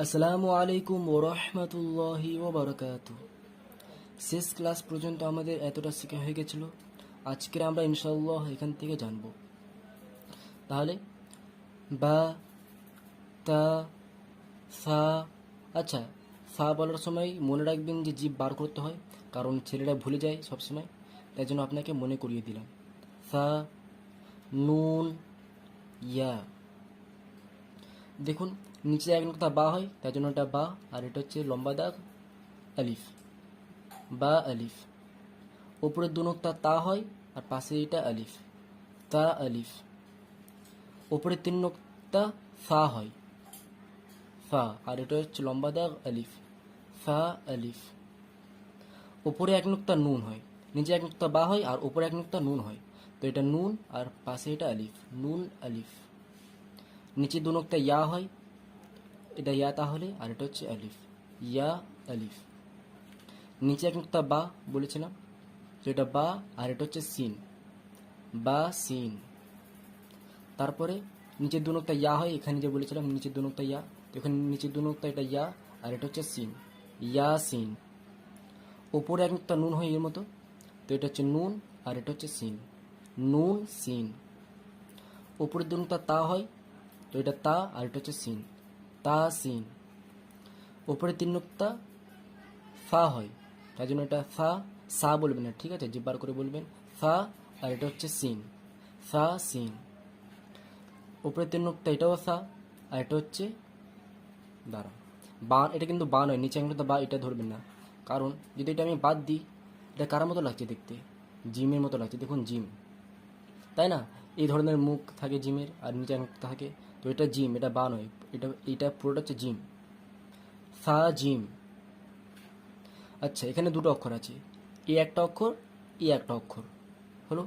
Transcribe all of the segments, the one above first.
আসসালামু আলাইকুম ওরহমতুল্লাহি ওবরাকাতু। শেষ ক্লাস পর্যন্ত আমাদের এতটা শেখা হয়ে গেছিল। আজকের আমরা ইনশাআল্লাহ এখান থেকে জানব। তাহলে বা, তা, সা। আচ্ছা, সা বলার সময় মনে রাখবেন যে জিভ বার করতে হয়, কারণ ছেলেরা ভুলে যায় সবসময়, তাই জন্য আপনাকে মনে করিয়ে দিলাম। সা, নুন, ইয়া। দেখুন নিচে এক নোক্তা বা হয়, তাই জন্য এটা বা, আর এটা হচ্ছে লম্বা দাগ আলিফ, বা আলিফ। উপরের দু নোক্তা তা হয়, আর পাশে এটা আলিফ, তা আলিফ। উপরের তিন নোক্তা ফা হয়, ফা, আর এটা হচ্ছে লম্বা দাগ আলিফ, ফা আলিফ। উপরে এক নোক্তা নুন হয়, নিচে এক নোক্তা বা হয়, আর উপরে এক নোক্তা নুন হয়, তো এটা নুন আর পাশে এটা আলিফ, নুন আলিফ। নিচে দু নোক্তা ইয়া হয়, এটা ইয়া তাহলে, আর এটা হচ্ছে আলিফ, ইয়া আলিফ। নিচে এক নোক্তা বা বলেছিলাম, তো এটা বা, আর এটা হচ্ছে সিন, বা সিন। তারপরে নিচের দু নোক্তা ইয়া হয়, এখানে যে বলেছিলাম নিচের দু নোক্তা ইয়া, তো এখানে নিচের দু নোক্তা এটা ইয়া, আর এটা হচ্ছে সিন, ইয়া সিন। ওপরে এক নোক্তা নুন হয় এর মতো, তো এটা হচ্ছে নুন, আর এটা হচ্ছে সিন, নুন সিন। ওপরের দু নোক্তা তা হয়, তো এটা তা, আর এটা হচ্ছে সিন, তা সিন। ওপরে তিন নোক্তা ফা হয়, তাই জন্য এটা ফা, সা বলবেন না, ঠিক আছে, জিব্বার করে বলবেন ফা, আর এটা হচ্ছে সিন, ফা সিন। উপরে তিন নোক্তা এটাও ফা, আর এটা হচ্ছে দাঁড়া বা। এটা কিন্তু বা নয়, নিচে আঙুলটা বা, এটা ধরবেন না, কারণ যদি এটা আমি বাদ দিই, এটা কার মতো লাগছে দেখতে? জিমের মতো লাগছে, দেখুন জিম, তাই না? এই ধরনের মুখ থাকে জিমের, আর নিচে আঙুল থাকে, তো এটা জিম, এটা বা নয়, এটা পুরোটা হচ্ছে জিম, ফা জিম। আচ্ছা, এখানে দুটো অক্ষর আছে, এ একটা অক্ষর, এ একটা অক্ষর হলো।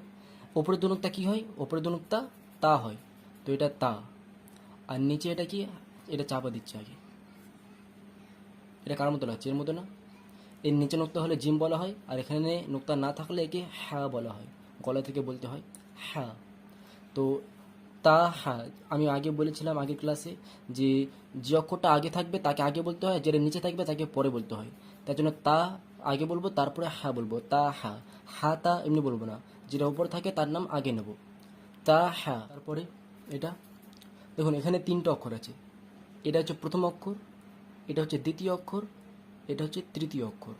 ওপরের দুনুকটা কি হয়? ওপরের দুনুকটা তা হয়, তো এটা তা। আর নিচে এটা কি? এটা চাপা দিচ্ছে আগে। এটা কার মতো লাগছে? এর মতো না? এর নিচে নোক্তা হলে জিম বলা হয়, আর এখানে নোক্তা না থাকলে একে হ্যাঁ বলা হয়, গলা থেকে বলতে হয় হ্যাঁ। তো তা হ্যাঁ, আমি আগে বলেছিলাম আগের ক্লাসে যে যে অক্ষরটা আগে থাকবে তাকে আগে বলতে হয়, যেটা নিচে থাকবে তাকে পরে বলতে হয়। তার জন্য তা আগে বলবো, তারপরে হ্যাঁ বলবো, তা হ্যাঁ। হ্যাঁ তা এমনি বলবো না, যেটা উপর থাকে তার নাম আগে নেব, তা হ্যাঁ। তারপরে এটা দেখুন, এখানে তিনটা অক্ষর আছে, এটা হচ্ছে প্রথম অক্ষর, এটা হচ্ছে দ্বিতীয় অক্ষর, এটা হচ্ছে তৃতীয় অক্ষর।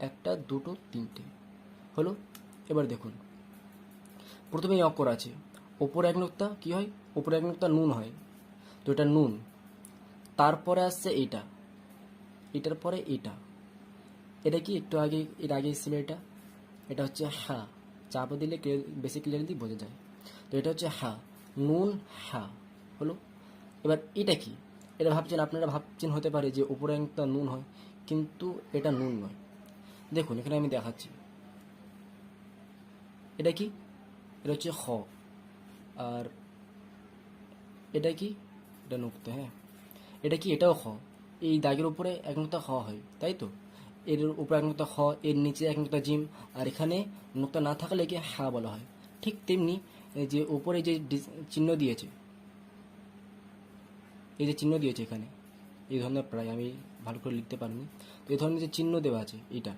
একটা, দুটো, তিনটে হলো। এবার দেখুন, প্রথমে এই অক্ষর আছে, ওপরে এক নোক্তা কি হয়? ওপরে এক নোক্তা নুন হয়, তো এটা নুন। তারপরে আসছে এইটা, এটার পরে এটা। এটা কি একটু আগে, এর আগে ছিল এটা, এটা হচ্ছে হ্যাঁ। চাপা দিলে বেশি ক্লিয়ারলি বোঝা যায়। তো এটা হচ্ছে হ্যাঁ, নুন হ্যাঁ হলো। এবার এটা কি? এটা ভাবছেন, আপনারা ভাবছেন হতে পারে যে উপরে একটা নুন হয়, কিন্তু এটা নুন নয়। দেখুন এখানে আমি দেখাচ্ছি, এটা কি? এটা হচ্ছে খ। আর এটা কি? এটা নুক্তা, হ্যাঁ। এটা কি? এটাও খ। এই দাগের উপরে এক নুক্তা খ হয়, তাই তো? এর উপরে এক নুক্তা খ, এর নিচে এক নুক্তা জিম, আর এখানে নুক্তা না থাকলে একে হা বলা হয়। ঠিক তেমনি এই যে উপরে যে চিহ্ন দিয়েছে, এই যে চিহ্ন দিয়েছে এখানে, এই ধরনের, প্রায় আমি ভালো করে লিখতে পারিনি, তো এই ধরনের যে চিহ্ন দেওয়া আছে এটা,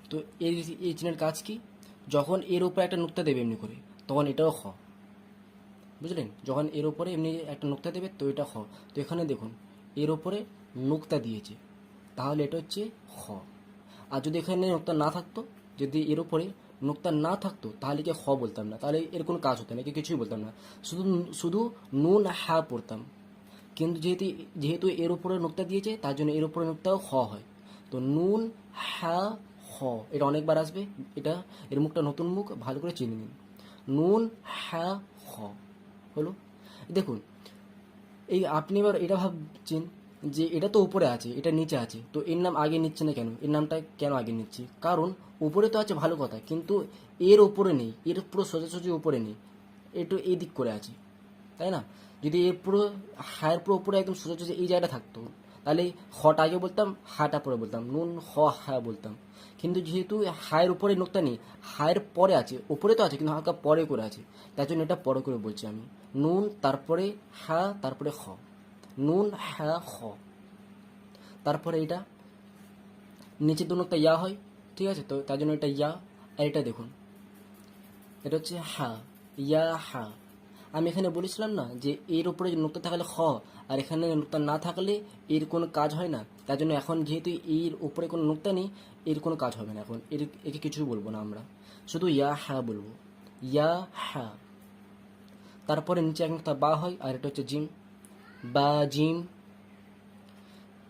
তো এই চিহ্নের কাজ কি? যখন এর উপরে একটা নুক্তা দেবে এমনি করে, তখন এটাও খ, বুঝলেন? যখন এর উপরে এমনি একটা নুক্তা দেবে, তো এটা খ। তো এখানে দেখুন, এর উপরে নুক্তা দিয়েছে, তাহলে এটা হচ্ছে খ। আর যদি এখানে নুক্তা না থাকতো, যদি এর উপরে নুক্তা না থাকতো, তাহলে কি খ বলতাম না, তাহলে এর কোনো কাজ হতো না, কি কিছুই বলতাম না, শুধু শুধু নুন হা পড়তাম। কিন্তু যেহেতু যেহেতু এর উপরে নুক্তা দিয়েছে, তার জন্য এর উপরে নুক্তাও খ হয়। তো নুন হা খ, এটা অনেকবার আসবে, এটা এর মুখটা নতুন মুখ, ভালো করে চিনে নিন। নুন হা খ হলো। দেখুন, এই আপনি এবার এটা ভাবছেন যে এটা তো উপরে আছে, এটা নিচে আছে, তো এর নাম আগে নিচ্ছে না কেন? এর নামটা কেন আগে নিচ্ছি? কারণ উপরে তো আছে, ভালো কথা, কিন্তু এর উপরে নেই, এর পুরো সোজাসুজি উপরে নেই, একটু এই দিক করে আছে, তাই না? যদি এর পুরো হায়ের পুরো উপরে একদম সোজাসুজি এই জায়গাটা থাকতো, তাহলে হটা আগে বলতাম, হাটা পরে বলতাম, নুন হ হা বলতাম। কিন্তু যেহেতু হায়ের উপরে নোকটা নেই, হায়ের পরে আছে, উপরে তো আছে কিন্তু হালকা পরে করে আছে, তাই জন্য এটা পরে করে বলছি আমি। নুন তারপরে হা তারপরে খ, নুন হা খ। তারপরে এটা নিচের দু নোক্তা ইয়া হয়, ঠিক আছে, তো তার জন্য এটা ইয়া। আর এটা দেখুন, এটা হচ্ছে হা, ইয়া হা। আমি এখানে বলেছিলাম না যে এর উপরে নোক্তা থাকলে খ, আর এখানে নোক্তা না থাকলে এর কোনো কাজ হয় না। তার জন্য এখন যেহেতু এর উপরে কোনো নোক্তা নেই, এর কোনো কাজ হবে না। এখন একে কিছুই বলবো না আমরা, শুধু ইয়া হা বলবো, ইয়া হা। তারপরে নিচে এক নোক্তা বা হয়, আর এটা হচ্ছে জিম, বা জিম।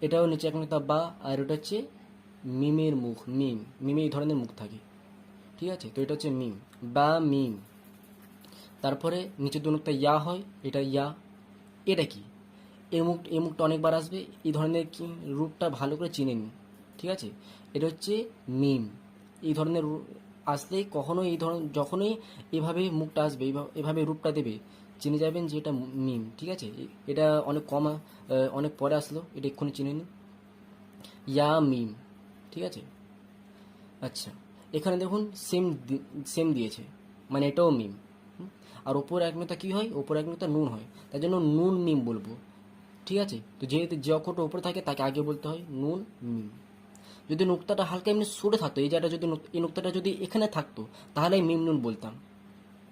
এটাও নিচে এক নোক্তা বা, আর এটা হচ্ছে মিমের মুখ, মিম। মিমে এই ধরনের মুখ থাকে, ঠিক আছে, তো এটা হচ্ছে মিম, বা মিম। তারপরে নিচের দু নোক্তা ইয়া হয়, এটা ইয়া। এটা কি, এই মুখটা অনেকবার আসবে, এই ধরনের কি রূপটা ভালো করে চিনে নিন, ঠিক আছে। এটা হচ্ছে মিম। এই ধরনের আসলে কখনো এই ধরনের, যখনই এভাবে মুখটা আসবে, এভাবে রূপটা দেবে, চিনে যাবেন যে এটা মিম, ঠিক আছে। এটা অনেক কম, অনেক পরে আসলো, এটা এক্ষুনি চিনে নিন, ইয়া মিম, ঠিক আছে। আচ্ছা, এখানে দেখুন সেম দিয়েছে, মানে এটাও মিম। আর ওপর এক নোক্তা কী হয়, ওপর এক নোক্তা নুন হয়, তার জন্য নুন মিম বলবো, ঠিক আছে। তো যেহেতু যে অক্ষরটা উপরে থাকে তাকে আগে বলতে হয় নুন মিম। যদি নোক্তাটা হালকা এমনি সরে থাকতো, এই জায়গাটা যদি এই নোক্তাটা যদি এখানে থাকতো, তাহলে মিম নুন বলতাম,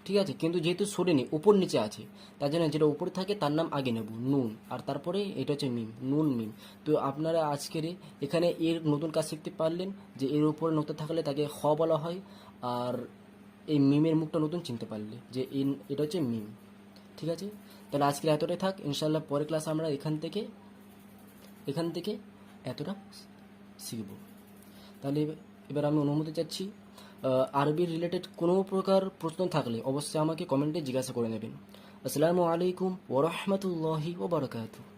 ঠিক আছে। কিন্তু যেহেতু সরে নেই, উপর নিচে আছে, তার জন্য যেটা উপরে থাকে তার নাম আগে নেব, নুন, আর তারপরে এটা হচ্ছে মিম, নুন মিম। তো আপনারা আজকের এখানে এর নতুন কাজ শিখতে পারলেন, যে এর উপরে নোক্তা থাকলে তাকে খ বলা হয়, আর এই মিমের মুখটা নতুন চিনতে পারলে যে এটা হচ্ছে মিম, ঠিক আছে। তাহলে আজকে এতটাই থাক, ইনশাল্লাহ পরের ক্লাস আমরা এখান থেকে এতটা শিখব। তাহলে এবার আমি অনুমতি চাচ্ছি, আরবি রিলেটেড কোনো প্রকার প্রশ্ন থাকলে অবশ্যই আমাকে কমেন্টে জিজ্ঞাসা করে নেবেন। আসসালামু আলাইকুম ওয়া রাহমাতুল্লাহি ওয়া বারাকাতুহু।